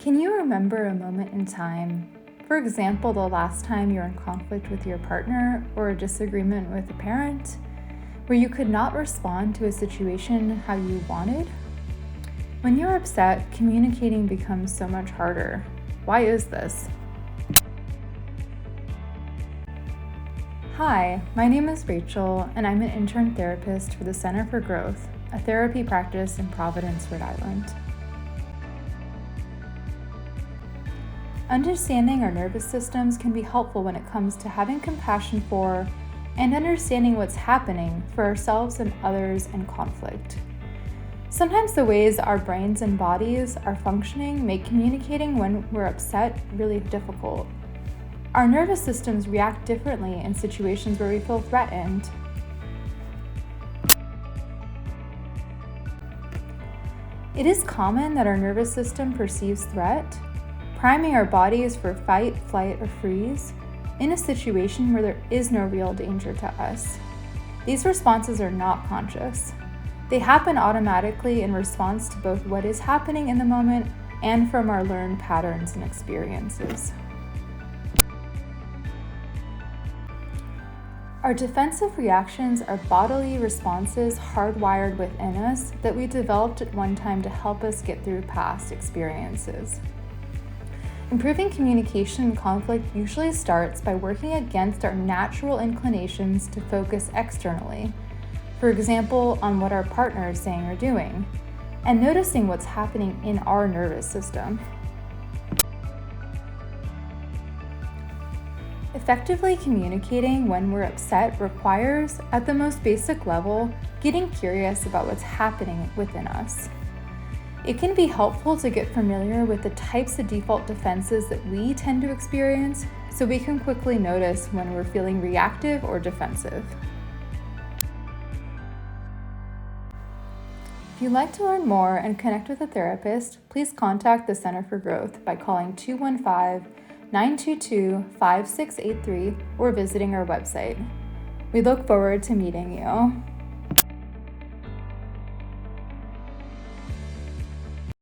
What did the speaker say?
Can you remember a moment in time, for example, the last time you were in conflict with your partner or a disagreement with a parent, where you could not respond to a situation how you wanted? When you're upset, communicating becomes so much harder. Why is this? Hi, my name is Rachel, and I'm an intern therapist for the Center for Growth, a therapy practice in Providence, Rhode Island. Understanding our nervous systems can be helpful when it comes to having compassion for and understanding what's happening for ourselves and others in conflict. Sometimes the ways our brains and bodies are functioning make communicating when we're upset really difficult. Our nervous systems react differently in situations where we feel threatened. It is common that our nervous system perceives threat, priming our bodies for fight, flight, or freeze in a situation where there is no real danger to us. These responses are not conscious. They happen automatically in response to both what is happening in the moment and from our learned patterns and experiences. Our defensive reactions are bodily responses hardwired within us that we developed at one time to help us get through past experiences. Improving communication in conflict usually starts by working against our natural inclinations to focus externally, for example, on what our partner is saying or doing, and noticing what's happening in our nervous system. Effectively communicating when we're upset requires, at the most basic level, getting curious about what's happening within us. It can be helpful to get familiar with the types of default defenses that we tend to experience so we can quickly notice when we're feeling reactive or defensive. If you'd like to learn more and connect with a therapist, please contact the Center for Growth by calling 215-922-5683 or visiting our website. We look forward to meeting you.